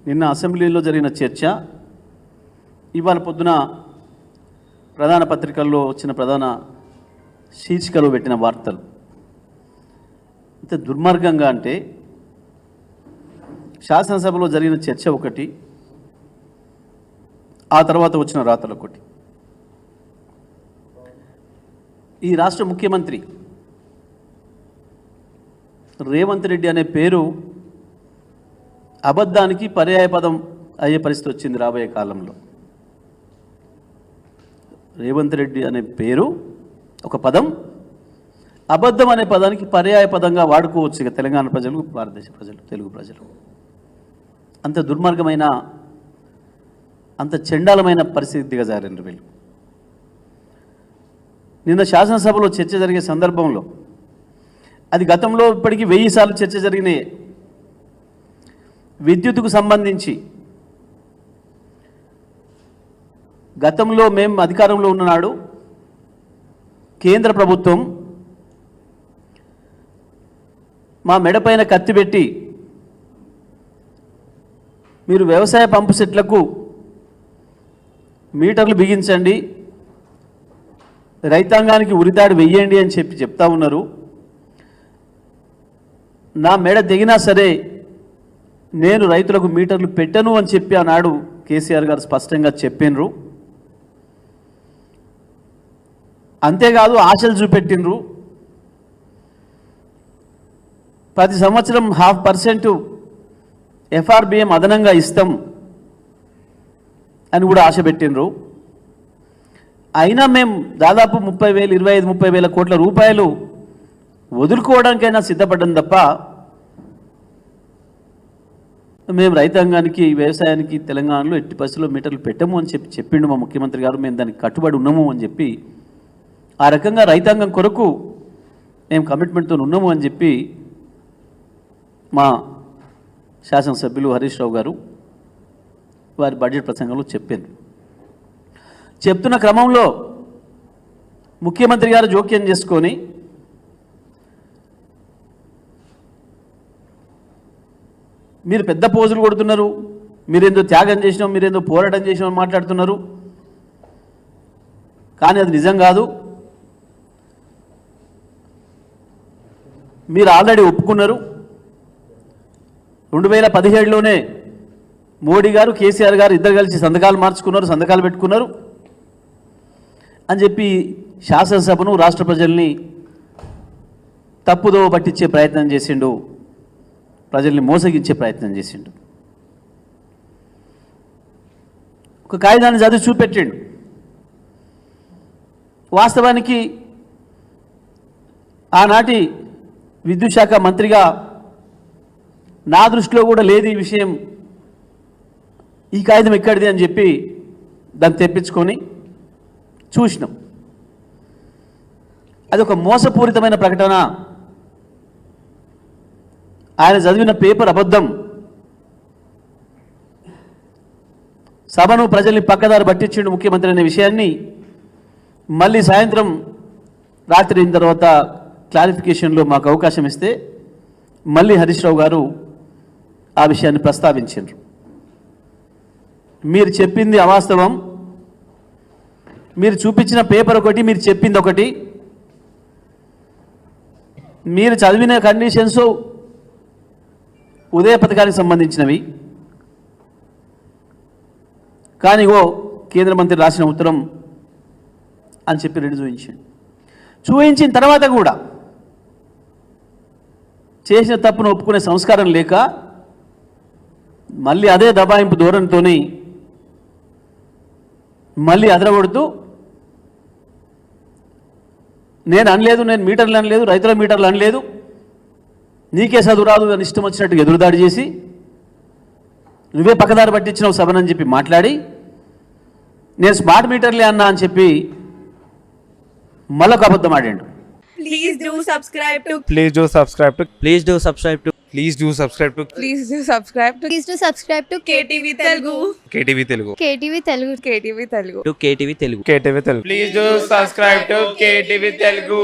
నిన్న అసెంబ్లీలో జరిగిన చర్చ, ఇవాళ పొద్దున ప్రధాన పత్రికల్లో వచ్చిన ప్రధాన శీర్షికలో పెట్టిన వార్తలు ఇంత దుర్మార్గంగా అంటే, శాసనసభలో జరిగిన చర్చ ఒకటి, ఆ తర్వాత వచ్చిన రాతలు ఒకటి. ఈ రాష్ట్ర ముఖ్యమంత్రి రేవంత్ రెడ్డి అనే పేరు అబద్ధానికి పర్యాయపదం అయ్యే పరిస్థితి వచ్చింది రాబోయే కాలంలో. రేవంత్ రెడ్డి అనే పేరు ఒక పదం అబద్ధం అనే పదానికి పర్యాయ పదంగా వాడుకోవచ్చు ఇక తెలంగాణ ప్రజలు, భారతదేశ ప్రజలు, తెలుగు ప్రజలు. అంత దుర్మార్గమైన, అంత చండాలమైన పరిస్థితి దిగజారిండ్రు వీళ్ళు. నిన్న శాసనసభలో చర్చ జరిగే సందర్భంలో, అది గతంలో ఇప్పటికీ 1000 సార్లు చర్చ జరిగినాయి. విద్యుత్తుకు సంబంధించి గతంలో మేము అధికారంలో ఉన్ననాడు కేంద్ర ప్రభుత్వం మా మెడపైన కత్తి పెట్టి, మీరు వ్యవసాయ పంపు సెట్లకు మీటర్లు బిగించండి, రైతాంగానికి ఉరితాడు వెయ్యండి అని చెప్తా ఉన్నారు. నా మెడ తెగినా సరే నేను రైతులకు మీటర్లు పెట్టను అని చెప్పి ఆనాడు కేసీఆర్ గారు స్పష్టంగా చెప్పినరు. అంతేకాదు, ఆశలు చూపెట్టినరు. ప్రతి సంవత్సరం 0.5% FRBM అదనంగా ఇస్తాం అని కూడా ఆశ పెట్టినరు. అయినా మేము దాదాపు 30,000, 25-30,000 కోట్ల రూపాయలు వదులుకోవడానికైనా సిద్ధపడ్డం తప్ప, మేము రైతాంగానికి, వ్యవసాయానికి తెలంగాణలో ఎట్టి పరిస్థితుల్లో మీటర్లు పెట్టము అని చెప్పిండు మా ముఖ్యమంత్రి గారు. మేము దానికి కట్టుబడి ఉన్నాము అని చెప్పి, ఆ రకంగా రైతాంగం కొరకు మేము కమిట్మెంట్తో ఉన్నాము అని చెప్పి మా శాసనసభ్యులు హరీష్ రావు గారు వారి బడ్జెట్ ప్రసంగంలో చెప్పారు. చెప్తున్న క్రమంలో ముఖ్యమంత్రి గారు జోక్యం చేసుకొని, మీరు పెద్ద పోజులు కొడుతున్నారు, మీరేందో త్యాగం చేసినాం, మీరేందో పోరాటం చేసినాం మాట్లాడుతున్నారు, కానీ అది నిజం కాదు. మీరు ఆల్రెడీ ఒప్పుకున్నారు. 2017లోనే మోడీ గారు, కేసీఆర్ గారు ఇద్దరు కలిసి సంతకాలు మార్చుకున్నారు, సంతకాలు పెట్టుకున్నారు అని చెప్పి శాసనసభను, రాష్ట్ర ప్రజల్ని తప్పుదోవ పట్టించే ప్రయత్నం చేసిండు, ప్రజల్ని మోసగించే ప్రయత్నం చేసిండు. ఒక కాగితాన్ని చదివి చూపెట్టిండు. వాస్తవానికి ఆనాటి విద్యుత్ శాఖ మంత్రిగా నా దృష్టిలో కూడా లేదు ఈ విషయం. ఈ కాగితం ఎక్కడిది అని చెప్పి దాన్ని తెప్పించుకొని చూసినాం. అది ఒక మోసపూరితమైన ప్రకటన. ఆయన చదివిన పేపర్ అబద్ధం. సభను, ప్రజల్ని పక్కదారి పట్టించిండు ముఖ్యమంత్రి అనే విషయాన్ని మళ్ళీ సాయంత్రం, రాత్రి అయిన తర్వాత క్లారిఫికేషన్లో మాకు అవకాశం ఇస్తే మళ్ళీ హరీష్ రావు గారు ఆ విషయాన్ని ప్రస్తావించారు. మీరు చెప్పింది అవాస్తవం, మీరు చూపించిన పేపర్ ఒకటి, మీరు చెప్పింది ఒకటి, మీరు చదివిన కండిషన్స్ ఉదయ పథకానికి సంబంధించినవి, కానీ కేంద్ర మంత్రి రాసిన ఉత్తరం అని చెప్పి రెండు చూపించిన తర్వాత కూడా చేసిన తప్పును ఒప్పుకునే సంస్కారం లేక మళ్ళీ అదే దబాయింపు ధోరణితో మళ్ళీ అదరగొడుతూ, నేను అనలేదు, నేను మీటర్లు అనలేదు, రైతుల మీటర్లు అనలేదు, నీకే చదువు రాదు అని ఇష్టం వచ్చినట్టుగా ఎదురుదాడి చేసి, నువ్వే పక్కదారి పట్టించినావు సభనని చెప్పి మాట్లాడి, నేను స్మార్ట్ మీటర్లే అన్నా అని చెప్పి మళ్ళొక అబద్ధం ఆడాడు. Please do subscribe to. Please do subscribe to. Please do subscribe to. Please do subscribe to. Please do subscribe to. Please do subscribe to KTV Telugu. KTV Telugu. KTV Telugu. KTV Telugu. To KTV Telugu. KTV Telugu. Please do subscribe to KTV Telugu.